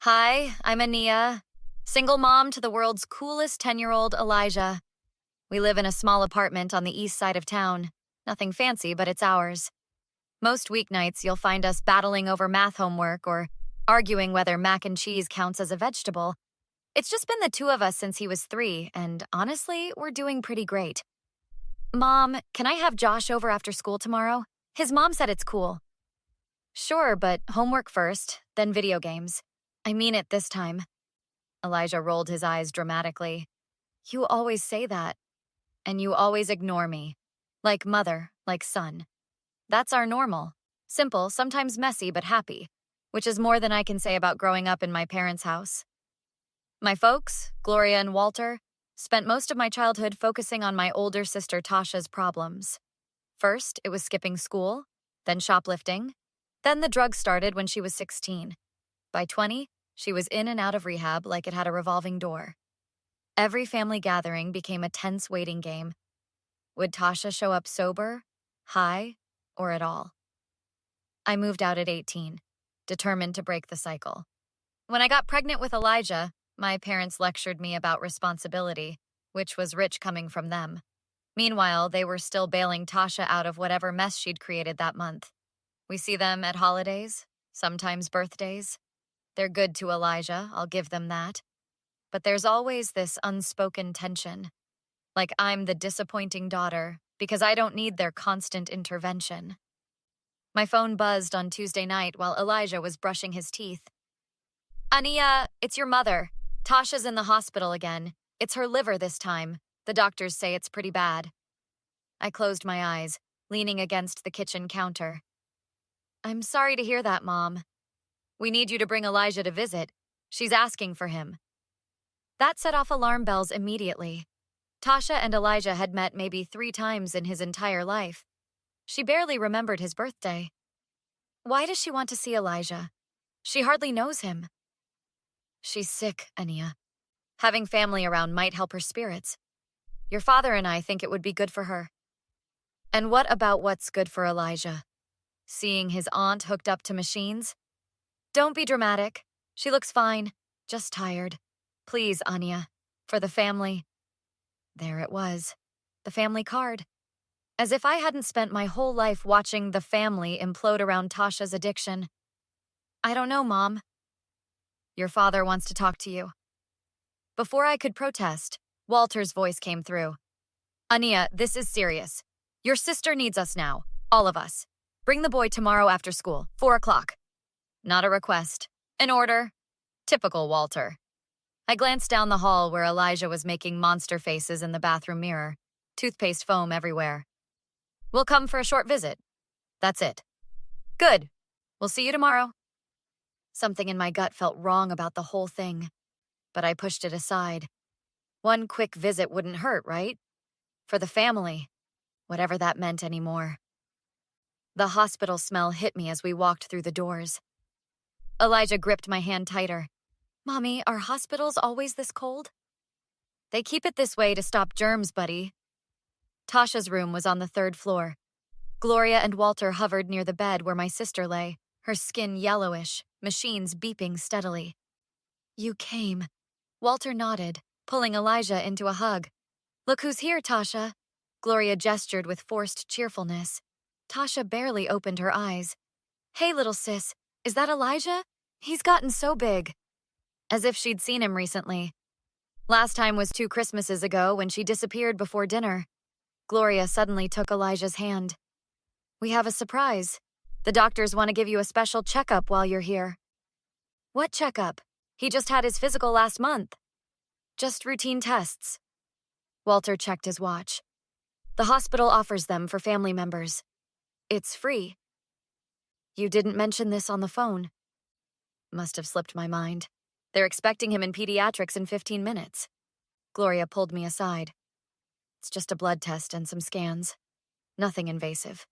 Hi, I'm Ania, single mom to the world's coolest 10-year-old Elijah. We live in a small apartment on the east side of town. Nothing fancy, but it's ours. Most weeknights, you'll find us battling over math homework or arguing whether mac and cheese counts as a vegetable. It's just been the two of us since he was 3, and honestly, we're doing pretty great. Mom, can I have Josh over after school tomorrow? His mom said it's cool. Sure, but homework first, then video games. I mean it this time. Elijah rolled his eyes dramatically. You always say that, and you always ignore me. Like mother, like son. That's our normal. Simple, sometimes messy, but happy, which is more than I can say about growing up in my parents' house. My folks, Gloria and Walter, spent most of my childhood focusing on my older sister Tasha's problems. First, it was skipping school, then shoplifting, then the drugs started when she was 16. By 20, she was in and out of rehab like it had a revolving door. Every family gathering became a tense waiting game. Would Tasha show up sober, high, or at all? I moved out at 18, determined to break the cycle. When I got pregnant with Elijah, my parents lectured me about responsibility, which was rich coming from them. Meanwhile, they were still bailing Tasha out of whatever mess she'd created that month. We see them at holidays, sometimes birthdays. They're good to Elijah, I'll give them that. But there's always this unspoken tension. Like I'm the disappointing daughter because I don't need their constant intervention. My phone buzzed on Tuesday night while Elijah was brushing his teeth. Ania, it's your mother. Tasha's in the hospital again. It's her liver this time. The doctors say it's pretty bad. I closed my eyes, leaning against the kitchen counter. I'm sorry to hear that, Mom. We need you to bring Elijah to visit. She's asking for him. That set off alarm bells immediately. Tasha and Elijah had met maybe 3 times in his entire life. She barely remembered his birthday. Why does she want to see Elijah? She hardly knows him. She's sick, Ania. Having family around might help her spirits. Your father and I think it would be good for her. And what about what's good for Elijah? Seeing his aunt hooked up to machines? Don't be dramatic. She looks fine, just tired. Please, Ania, for the family. There it was, the family card. As if I hadn't spent my whole life watching the family implode around Tasha's addiction. I don't know, Mom. Your father wants to talk to you. Before I could protest, Walter's voice came through. Ania, this is serious. Your sister needs us now, all of us. Bring the boy tomorrow after school, 4 o'clock. Not a request, an order. Typical Walter. I glanced down the hall where Elijah was making monster faces in the bathroom mirror, toothpaste foam everywhere. We'll come for a short visit. That's it. Good. We'll see you tomorrow. Something in my gut felt wrong about the whole thing, but I pushed it aside. One quick visit wouldn't hurt, right? For the family, whatever that meant anymore. The hospital smell hit me as we walked through the doors. Elijah gripped my hand tighter. Mommy, are hospitals always this cold? They keep it this way to stop germs, buddy. Tasha's room was on the 3rd floor. Gloria and Walter hovered near the bed where my sister lay, her skin yellowish, machines beeping steadily. You came. Walter nodded, pulling Elijah into a hug. Look who's here, Tasha. Gloria gestured with forced cheerfulness. Tasha barely opened her eyes. Hey, little sis, is that Elijah? He's gotten so big. As if she'd seen him recently. Last time was 2 Christmases ago when she disappeared before dinner. Gloria suddenly took Elijah's hand. We have a surprise. The doctors want to give you a special checkup while you're here. What checkup? He just had his physical last month. Just routine tests. Walter checked his watch. The hospital offers them for family members. It's free. You didn't mention this on the phone. Must have slipped my mind. They're expecting him in pediatrics in 15 minutes. Gloria pulled me aside. It's just a blood test and some scans. Nothing invasive.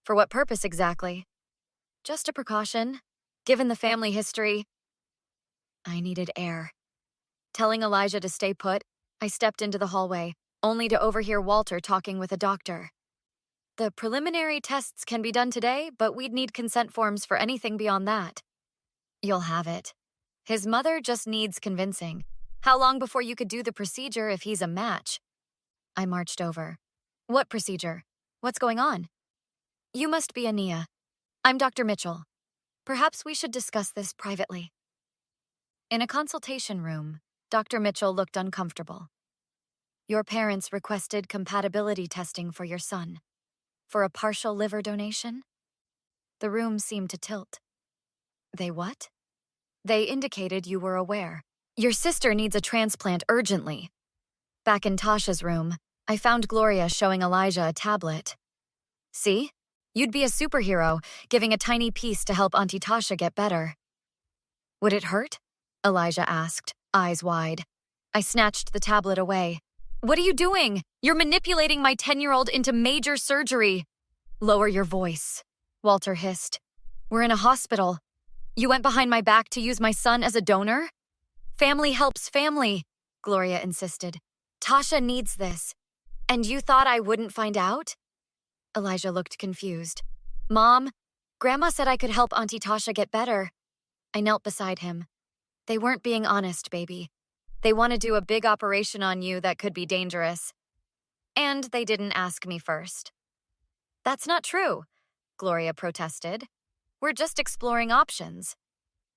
For what purpose exactly? Just a precaution. Given the family history, I needed air. Telling Elijah to stay put, I stepped into the hallway, only to overhear Walter talking with a doctor. The preliminary tests can be done today, but we'd need consent forms for anything beyond that. You'll have it. His mother just needs convincing. How long before you could do the procedure if he's a match? I marched over. What procedure? What's going on? You must be Ania. I'm Dr. Mitchell. Perhaps we should discuss this privately. In a consultation room, Dr. Mitchell looked uncomfortable. Your parents requested compatibility testing for your son. For a partial liver donation? The room seemed to tilt. They what? They indicated you were aware. Your sister needs a transplant urgently. Back in Tasha's room, I found Gloria showing Elijah a tablet. See? You'd be a superhero, giving a tiny piece to help Auntie Tasha get better. Would it hurt? Elijah asked, eyes wide. I snatched the tablet away. What are you doing? You're manipulating my 10-year-old into major surgery. Lower your voice, Walter hissed. We're in a hospital. You went behind my back to use my son as a donor? Family helps family, Gloria insisted. Tasha needs this. And you thought I wouldn't find out? Elijah looked confused. Mom, Grandma said I could help Auntie Tasha get better. I knelt beside him. They weren't being honest, baby. They want to do a big operation on you that could be dangerous. And they didn't ask me first. That's not true, Gloria protested. We're just exploring options.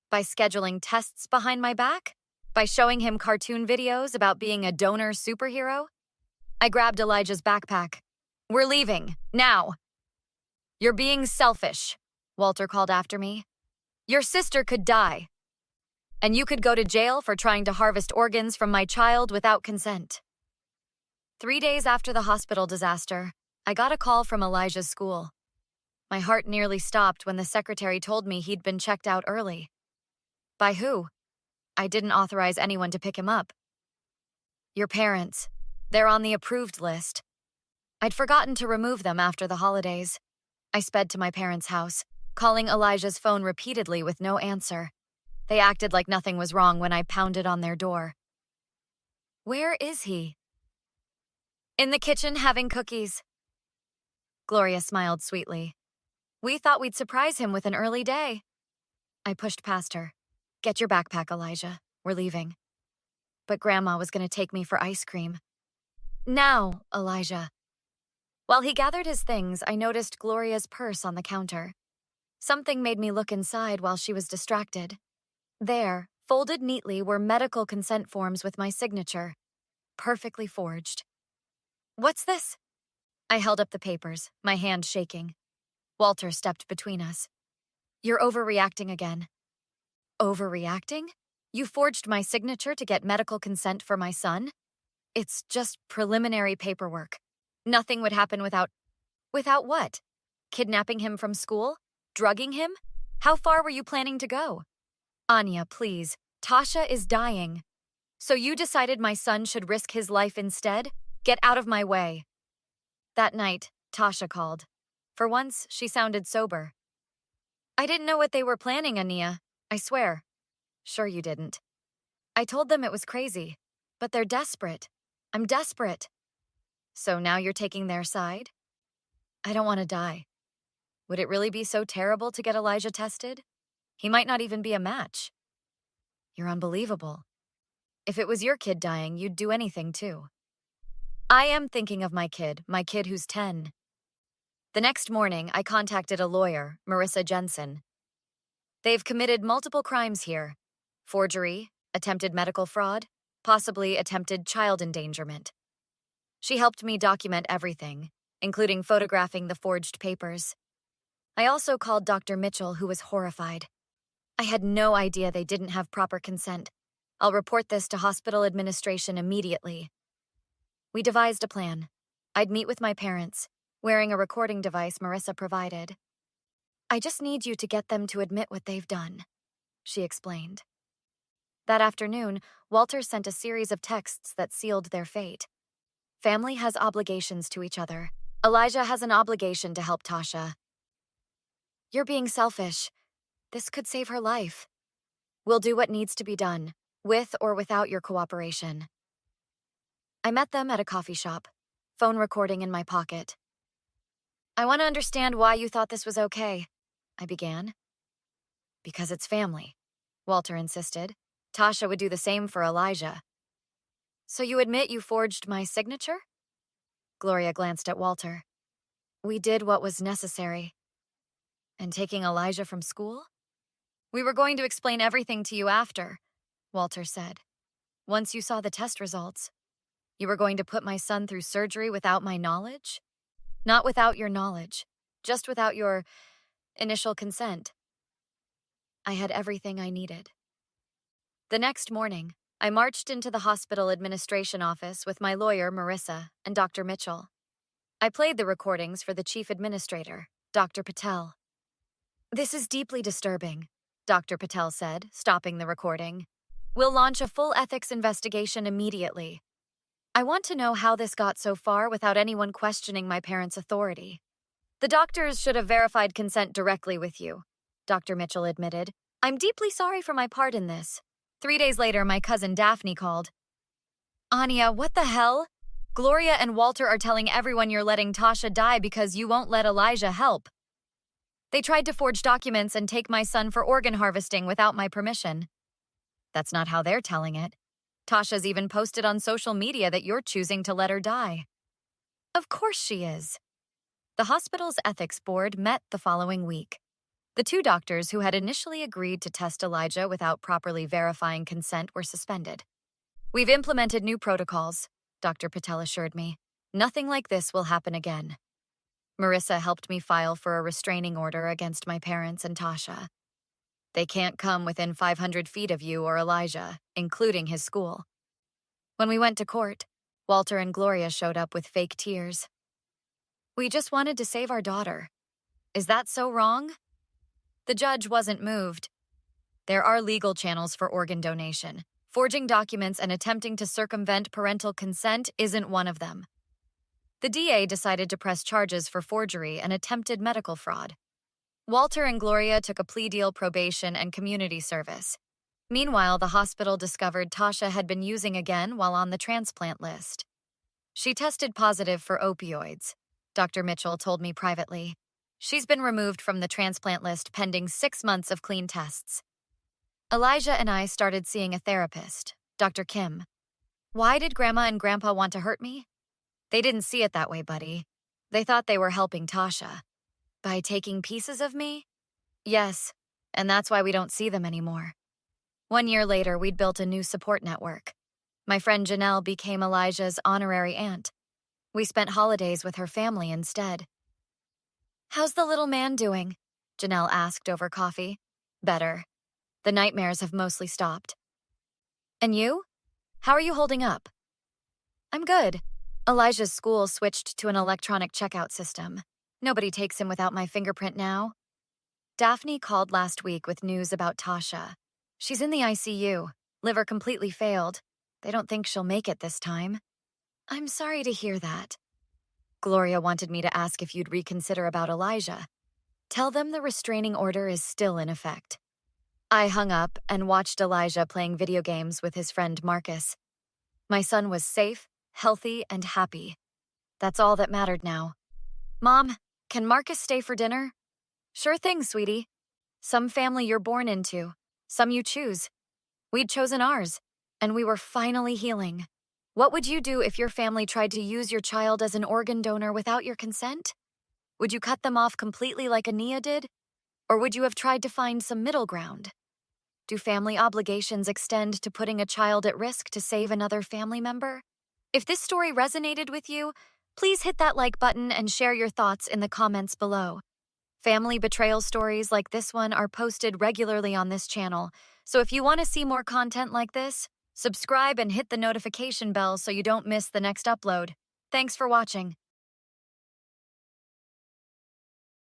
By scheduling tests behind my back? By showing him cartoon videos about being a donor superhero? I grabbed Elijah's backpack. We're leaving, now. You're being selfish, Walter called after me. Your sister could die. And you could go to jail for trying to harvest organs from my child without consent. 3 days after the hospital disaster, I got a call from Elijah's school. My heart nearly stopped when the secretary told me he'd been checked out early. By who? I didn't authorize anyone to pick him up. Your parents. They're on the approved list. I'd forgotten to remove them after the holidays. I sped to my parents' house, calling Elijah's phone repeatedly with no answer. They acted like nothing was wrong when I pounded on their door. Where is he? In the kitchen having cookies. Gloria smiled sweetly. We thought we'd surprise him with an early day. I pushed past her. Get your backpack, Elijah. We're leaving. But Grandma was going to take me for ice cream. Now, Elijah. While he gathered his things, I noticed Gloria's purse on the counter. Something made me look inside while she was distracted. There, folded neatly, were medical consent forms with my signature. Perfectly forged. What's this? I held up the papers, my hand shaking. Walter stepped between us. You're overreacting again. Overreacting? You forged my signature to get medical consent for my son? It's just preliminary paperwork. Nothing would happen without... Without what? Kidnapping him from school? Drugging him? How far were you planning to go? Anya, please. Tasha is dying. So you decided my son should risk his life instead? Get out of my way. That night, Tasha called. For once, she sounded sober. I didn't know what they were planning, Ania. I swear. Sure you didn't. I told them it was crazy, but they're desperate. I'm desperate. So now you're taking their side? I don't want to die. Would it really be so terrible to get Elijah tested? He might not even be a match. You're unbelievable. If it was your kid dying, you'd do anything too. I am thinking of my kid who's 10. The next morning, I contacted a lawyer, Marissa Jensen. They've committed multiple crimes here. Forgery, attempted medical fraud, possibly attempted child endangerment. She helped me document everything, including photographing the forged papers. I also called Dr. Mitchell, who was horrified. I had no idea they didn't have proper consent. I'll report this to hospital administration immediately. We devised a plan. I'd meet with my parents, wearing a recording device Marissa provided. I just need you to get them to admit what they've done, she explained. That afternoon, Walter sent a series of texts that sealed their fate. Family has obligations to each other. Elijah has an obligation to help Tasha. You're being selfish. This could save her life. We'll do what needs to be done, with or without your cooperation. I met them at a coffee shop, phone recording in my pocket. I want to understand why you thought this was okay, I began. Because it's family. Walter insisted. Tasha would do the same for Elijah. So you admit you forged my signature? Gloria glanced at Walter. We did what was necessary. And taking Elijah from school? We were going to explain everything to you after, Walter said. Once you saw the test results, you were going to put my son through surgery without my knowledge? Not without your knowledge, just without your initial consent. I had everything I needed. The next morning, I marched into the hospital administration office with my lawyer, Marissa, and Dr. Mitchell. I played the recordings for the chief administrator, Dr. Patel. This is deeply disturbing, Dr. Patel said, stopping the recording. We'll launch a full ethics investigation immediately. I want to know how this got so far without anyone questioning my parents' authority. The doctors should have verified consent directly with you, Dr. Mitchell admitted. I'm deeply sorry for my part in this. 3 days later, my cousin Daphne called. Anya, what the hell? Gloria and Walter are telling everyone you're letting Tasha die because you won't let Elijah help. They tried to forge documents and take my son for organ harvesting without my permission. That's not how they're telling it. Tasha's even posted on social media that you're choosing to let her die. Of course she is. The hospital's ethics board met the following week. The 2 doctors who had initially agreed to test Elijah without properly verifying consent were suspended. We've implemented new protocols, Dr. Patel assured me. Nothing like this will happen again. Marissa helped me file for a restraining order against my parents and Tasha. They can't come within 500 feet of you or Elijah, including his school. When we went to court, Walter and Gloria showed up with fake tears. We just wanted to save our daughter. Is that so wrong? The judge wasn't moved. There are legal channels for organ donation. Forging documents and attempting to circumvent parental consent isn't one of them. The DA decided to press charges for forgery and attempted medical fraud. Walter and Gloria took a plea deal, probation, and community service. Meanwhile, the hospital discovered Tasha had been using again while on the transplant list. She tested positive for opioids, Dr. Mitchell told me privately. She's been removed from the transplant list pending 6 months of clean tests. Elijah and I started seeing a therapist, Dr. Kim. Why did Grandma and Grandpa want to hurt me? They didn't see it that way, buddy. They thought they were helping Tasha. By taking pieces of me? Yes, and that's why we don't see them anymore. 1 year later, we'd built a new support network. My friend Janelle became Elijah's honorary aunt. We spent holidays with her family instead. How's the little man doing? Janelle asked over coffee. Better. The nightmares have mostly stopped. And you? How are you holding up? I'm good. Elijah's school switched to an electronic checkout system. Nobody takes him without my fingerprint now. Daphne called last week with news about Tasha. She's in the ICU. Liver completely failed. They don't think she'll make it this time. I'm sorry to hear that. Gloria wanted me to ask if you'd reconsider about Elijah. Tell them the restraining order is still in effect. I hung up and watched Elijah playing video games with his friend Marcus. My son was safe, healthy, and happy. That's all that mattered now. Mom, can Marcus stay for dinner? Sure thing, sweetie. Some family you're born into, some you choose. We'd chosen ours, and we were finally healing. What would you do if your family tried to use your child as an organ donor without your consent? Would you cut them off completely like Ania did? Or would you have tried to find some middle ground? Do family obligations extend to putting a child at risk to save another family member? If this story resonated with you, please hit that like button and share your thoughts in the comments below. Family betrayal stories like this one are posted regularly on this channel, so if you want to see more content like this, subscribe and hit the notification bell so you don't miss the next upload. Thanks for watching.